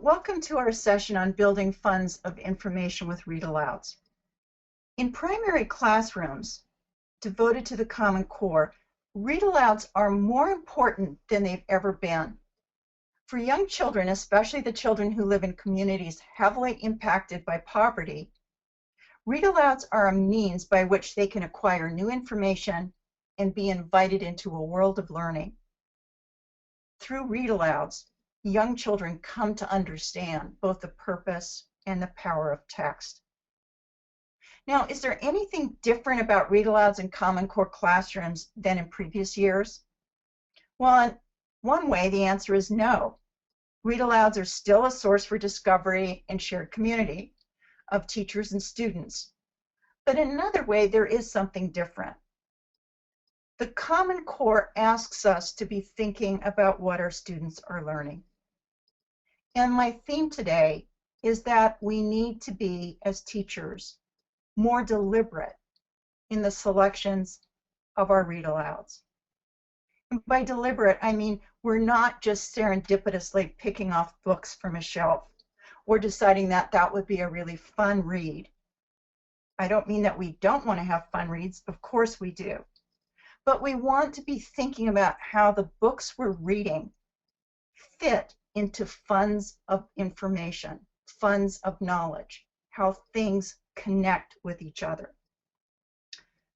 Welcome to our session on building funds of information with Read-Alouds. In primary classrooms devoted to the Common Core, Read-Alouds are more important than they've ever been. For young children, especially the children who live in communities heavily impacted by poverty, Read-Alouds are a means by which they can acquire new information and be invited into a world of learning. Through Read-Alouds, young children come to understand both the purpose and the power of text. Now, is there anything different about Read-Alouds in Common Core classrooms than in previous years? Well, in one way, the answer is no. Read-Alouds are still a source for discovery and shared community of teachers and students. But in another way, there is something different. The Common Core asks us to be thinking about what our students are learning. And my theme today is that we need to be, as teachers, more deliberate in the selections of our Read-Alouds. And by deliberate, I mean we're not just serendipitously picking off books from a shelf or deciding that that would be a really fun read. I don't mean that we don't want to have fun reads, of course we do. But we want to be thinking about how the books we're reading fit into funds of information, funds of knowledge, how things connect with each other.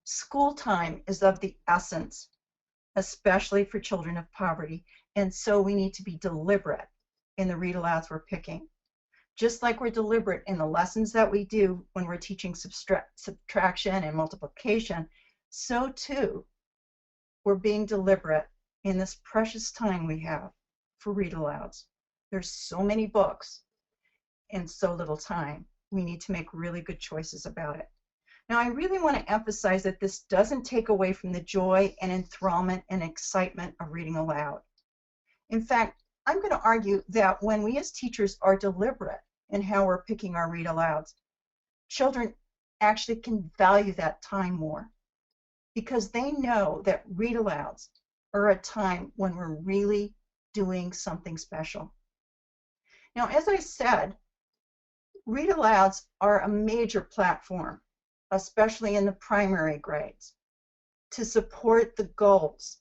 School time is of the essence, especially for children of poverty, and so we need to be deliberate in the Read-Alouds we're picking. Just like we're deliberate in the lessons that we do when we're teaching subtraction and multiplication, so too we're being deliberate in this precious time we have for Read-Alouds. There's so many books and so little time. We need to make really good choices about it. Now, I really want to emphasize that this doesn't take away from the joy and enthrallment and excitement of reading aloud. In fact, I'm going to argue that when we as teachers are deliberate in how we're picking our Read-Alouds, children actually can value that time more because they know that Read-Alouds are a time when we're really doing something special. Now, as I said, Read-Alouds are a major platform, especially in the primary grades, to support the goals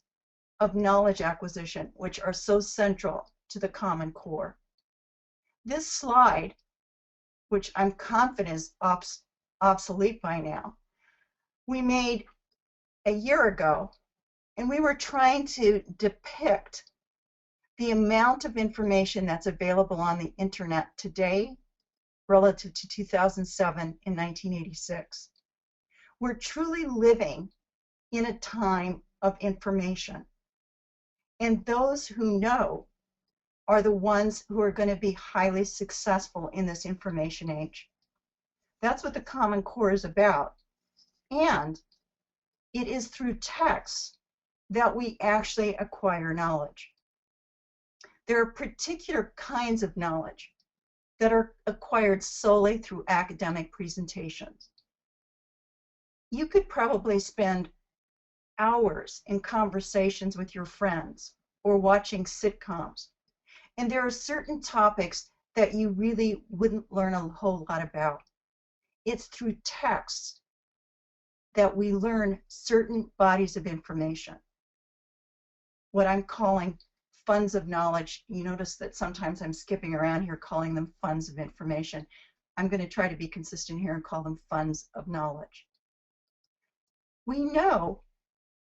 of knowledge acquisition, which are so central to the Common Core. This slide, which I'm confident is obsolete by now, we made a year ago, and we were trying to depict the amount of information that's available on the internet today relative to 2007 and 1986. We're truly living in a time of information, and those who know are the ones who are going to be highly successful in this information age. That's what the Common Core is about, and it is through text that we actually acquire knowledge. There are particular kinds of knowledge that are acquired solely through academic presentations. You could probably spend hours in conversations with your friends or watching sitcoms, and there are certain topics that you really wouldn't learn a whole lot about. It's through texts that we learn certain bodies of information, what I'm calling funds of knowledge. You notice that sometimes I'm skipping around here calling them funds of information. I'm going to try to be consistent here and call them funds of knowledge. We know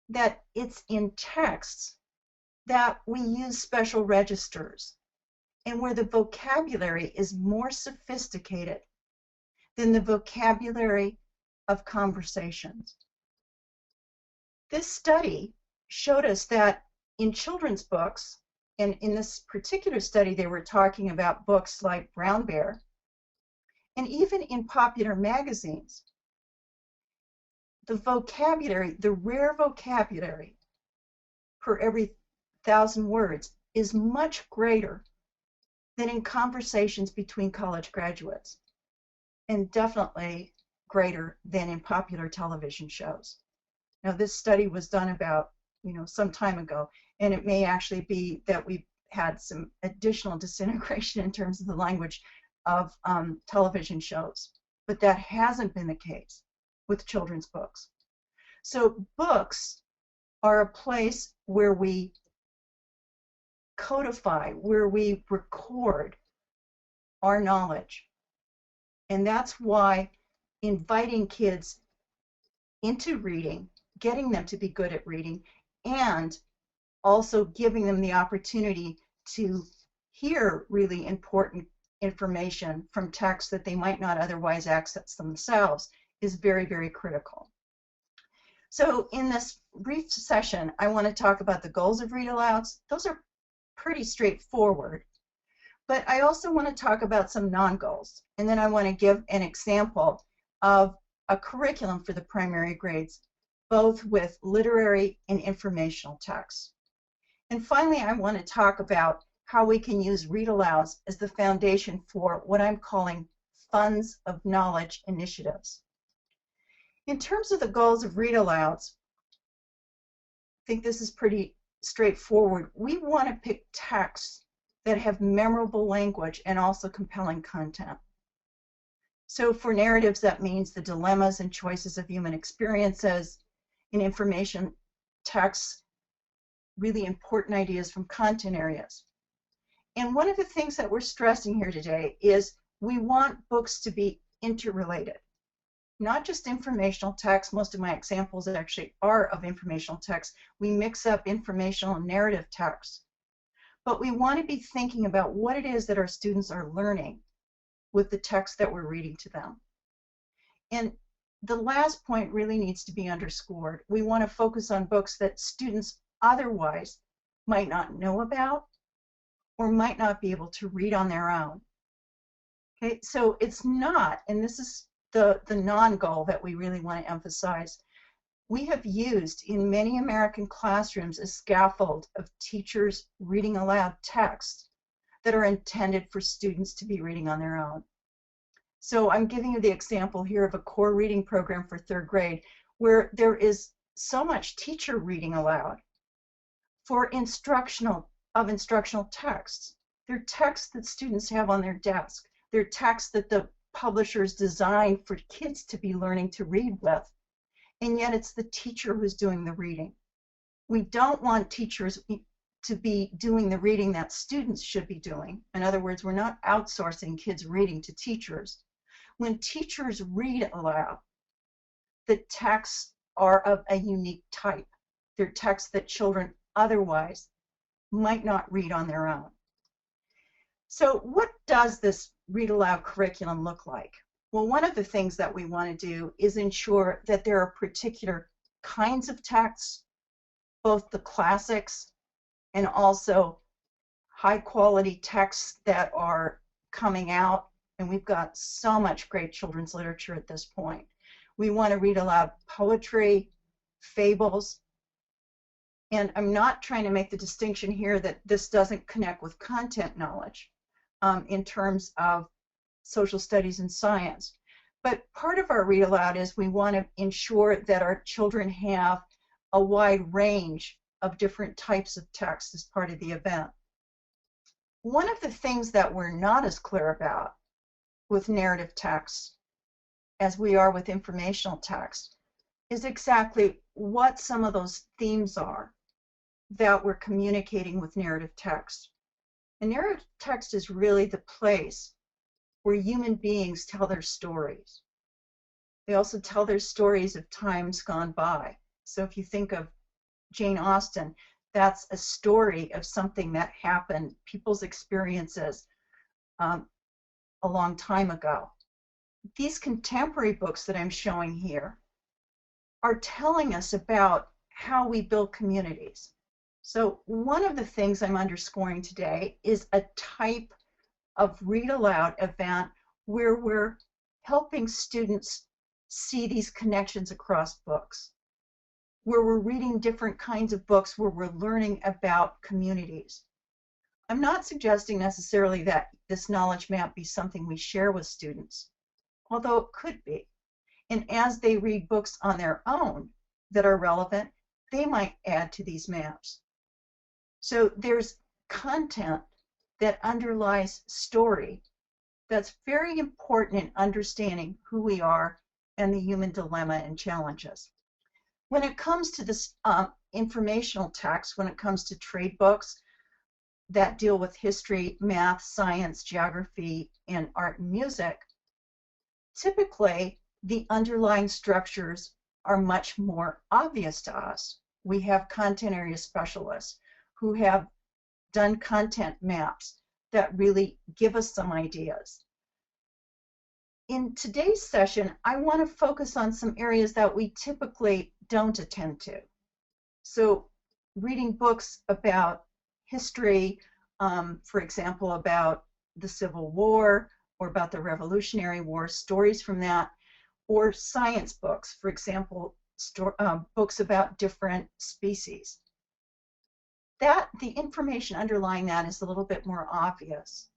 that it's in texts that we use special registers and where the vocabulary is more sophisticated than the vocabulary of conversations. This study showed us that in children's books, and in this particular study they were talking about books like Brown Bear, and even in popular magazines, the vocabulary, the rare vocabulary per every 1,000 words is much greater than in conversations between college graduates, and definitely greater than in popular television shows. Now, this study was done about some time ago, and it may actually be that we've had some additional disintegration in terms of the language of television shows, but that hasn't been the case with children's books. So books are a place where we codify, where we record our knowledge. And that's why inviting kids into reading, getting them to be good at reading, and also giving them the opportunity to hear really important information from texts that they might not otherwise access themselves is very, very critical. So in this brief session, I want to talk about the goals of Read-Alouds. Those are pretty straightforward. But I also want to talk about some non-goals. And then I want to give an example of a curriculum for the primary grades, both with literary and informational texts. And finally, I want to talk about how we can use Read-Alouds as the foundation for what I'm calling funds of knowledge initiatives. In terms of the goals of Read-Alouds, I think this is pretty straightforward. We want to pick texts that have memorable language and also compelling content. So for narratives, that means the dilemmas and choices of human experiences. In information texts, really important ideas from content areas. And one of the things that we're stressing here today is we want books to be interrelated. Not just informational text. Most of my examples actually are of informational text. We mix up informational and narrative text. But we want to be thinking about what it is that our students are learning with the text that we're reading to them. And the last point really needs to be underscored. We want to focus on books that students otherwise might not know about or might not be able to read on their own. Okay, so it's not, and this is the non-goal that we really want to emphasize, we have used in many American classrooms a scaffold of teachers reading aloud texts that are intended for students to be reading on their own. So I'm giving you the example here of a core reading program for 3rd grade where there is so much teacher reading aloud for instructional texts. They're texts that students have on their desk. They're texts that the publishers designed for kids to be learning to read with, and yet it's the teacher who's doing the reading. We don't want teachers to be doing the reading that students should be doing. In other words, we're not outsourcing kids reading to teachers. When teachers read aloud, the texts are of a unique type. They're texts that children otherwise might not read on their own. So what does this Read-Aloud curriculum look like? Well, one of the things that we want to do is ensure that there are particular kinds of texts, both the classics and also high-quality texts that are coming out, and we've got so much great children's literature at this point. We want to read aloud poetry, fables, and I'm not trying to make the distinction here that this doesn't connect with content knowledge in terms of social studies and science. But part of our read aloud is we want to ensure that our children have a wide range of different types of text as part of the event. One of the things that we're not as clear about with narrative text as we are with informational text is exactly what some of those themes are that we're communicating with narrative text. And narrative text is really the place where human beings tell their stories. They also tell their stories of times gone by. So if you think of Jane Austen, that's a story of something that happened, people's experiences a long time ago. These contemporary books that I'm showing here are telling us about how we build communities. So one of the things I'm underscoring today is a type of read aloud event where we're helping students see these connections across books, where we're reading different kinds of books, where we're learning about communities. I'm not suggesting necessarily that this knowledge map be something we share with students, although it could be. And as they read books on their own that are relevant, they might add to these maps. So there's content that underlies story that's very important in understanding who we are and the human dilemma and challenges. When it comes to this informational text, when it comes to trade books that deal with history, math, science, geography, and art and music, typically the underlying structures are much more obvious to us. We have content area specialists who have done content maps that really give us some ideas. In today's session, I want to focus on some areas that we typically don't attend to. So reading books about history, for example, about the Civil War or about the Revolutionary War, stories from that, or science books, for example, books about different species. The information underlying that is a little bit more obvious.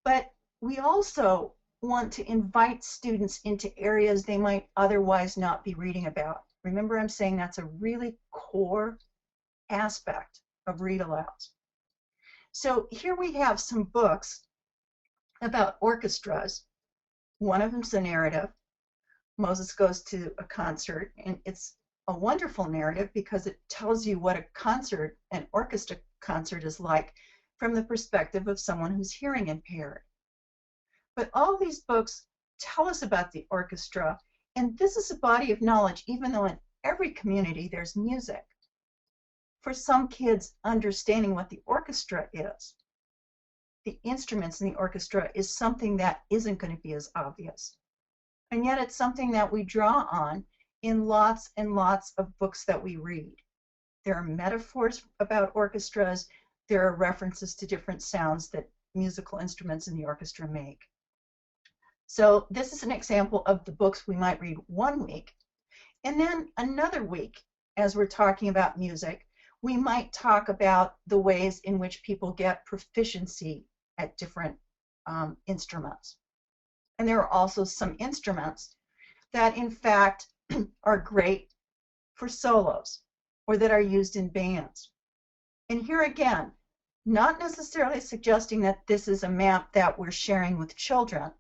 But we also want to invite students into areas they might otherwise not be reading about. Remember, I'm saying that's a really core aspect of Read-Alouds. So here we have some books about orchestras. One of them's a narrative. Moses Goes to a Concert, and it's a wonderful narrative because it tells you what a concert, an orchestra concert, is like from the perspective of someone who's hearing impaired. But all these books tell us about the orchestra, and this is a body of knowledge, even though in every community there's music. For some kids, understanding what the orchestra is, the instruments in the orchestra, is something that isn't going to be as obvious. And yet it's something that we draw on in lots and lots of books that we read. There are metaphors about orchestras. There are references to different sounds that musical instruments in the orchestra make. So this is an example of the books we might read one week. And then another week, as we're talking about music, we might talk about the ways in which people get proficiency at different instruments. And there are also some instruments that, in fact, are great for solos or that are used in bands. And here again, not necessarily suggesting that this is a map that we're sharing with children,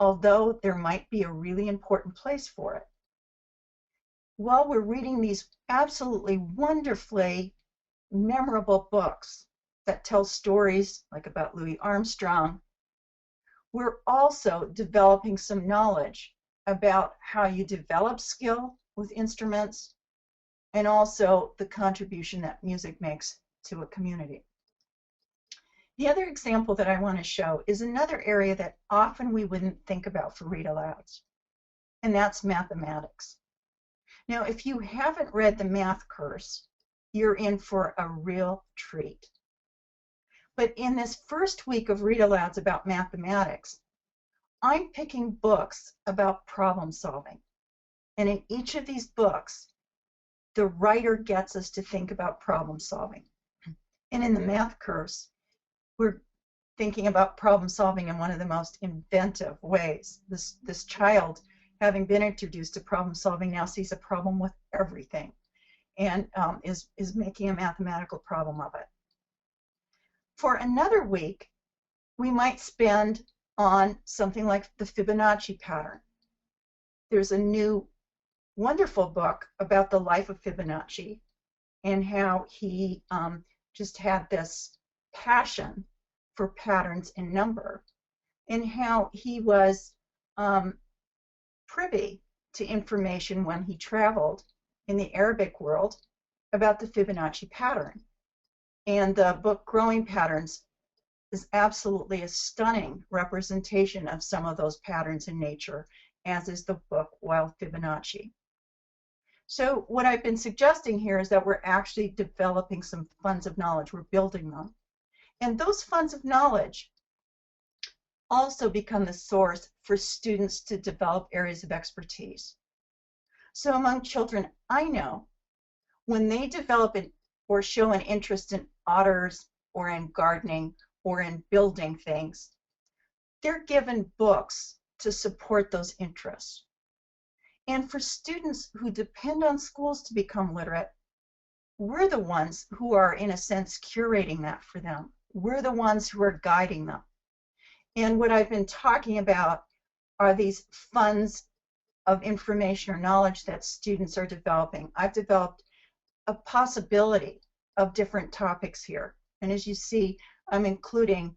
although there might be a really important place for it. While we're reading these absolutely wonderfully memorable books that tell stories like about Louis Armstrong, we're also developing some knowledge about how you develop skill with instruments and also the contribution that music makes to a community. The other example that I want to show is another area that often we wouldn't think about for Read-Alouds, and that's mathematics. Now, if you haven't read the math course, you're in for a real treat. But in this first week of Read-Alouds about mathematics, I'm picking books about problem solving. And in each of these books, the writer gets us to think about problem solving. And in the math course, we're thinking about problem solving in one of the most inventive ways. This child, having been introduced to problem solving, now sees a problem with everything and is making a mathematical problem of it. For another week, we might spend on something like the Fibonacci pattern. There's a new wonderful book about the life of Fibonacci and how he just had this passion for patterns in number, and how he was privy to information when he traveled in the Arabic world about the Fibonacci pattern. And the book Growing Patterns is absolutely a stunning representation of some of those patterns in nature, as is the book Wild Fibonacci. So what I've been suggesting here is that we're actually developing some funds of knowledge. We're building them. And those funds of knowledge also become the source for students to develop areas of expertise. So among children I know, when they develop or show an interest in otters or in gardening or in building things, they're given books to support those interests. And for students who depend on schools to become literate, we're the ones who are, in a sense, curating that for them. We're the ones who are guiding them. And what I've been talking about are these funds of information or knowledge that students are developing. I've developed a possibility of different topics here. And as you see, I'm including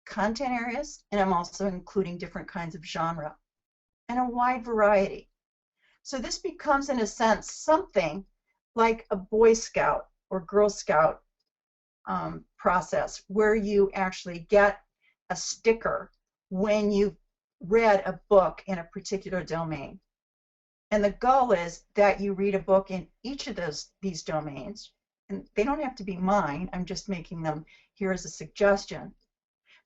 content areas, and I'm also including different kinds of genre and a wide variety. So this becomes, in a sense, something like a Boy Scout or Girl Scout process, where you actually get a sticker when you've read a book in a particular domain. And the goal is that you read a book in each of these domains. And they don't have to be mine. I'm just making them here as a suggestion.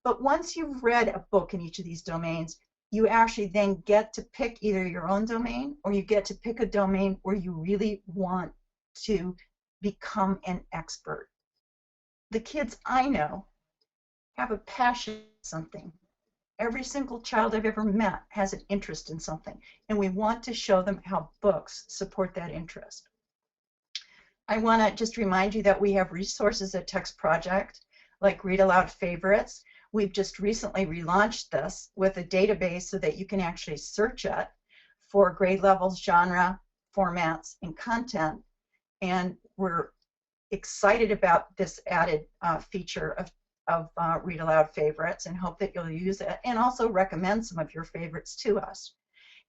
But once you've read a book in each of these domains, you actually then get to pick either your own domain, or you get to pick a domain where you really want to become an expert. The kids I know have a passion for something. Every single child I've ever met has an interest in something, and we want to show them how books support that interest. I want to just remind you that we have resources at Text Project, like Read-Aloud Favorites. We've just recently relaunched this with a database so that you can actually search it for grade levels, genre, formats, and content. And we're excited about this added feature of Read-Aloud Favorites, and hope that you'll use it and also recommend some of your favorites to us.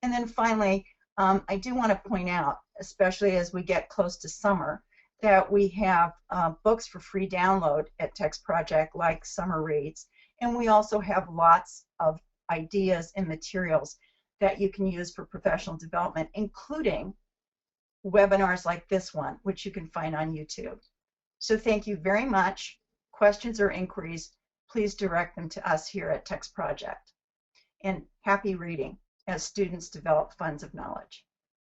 And then finally, I do want to point out, especially as we get close to summer, that we have books for free download at Text Project, like Summer Reads, and we also have lots of ideas and materials that you can use for professional development, including webinars like this one, which you can find on YouTube. So thank you very much. Questions or inquiries, please direct them to us here at Text Project. And happy reading as students develop funds of knowledge.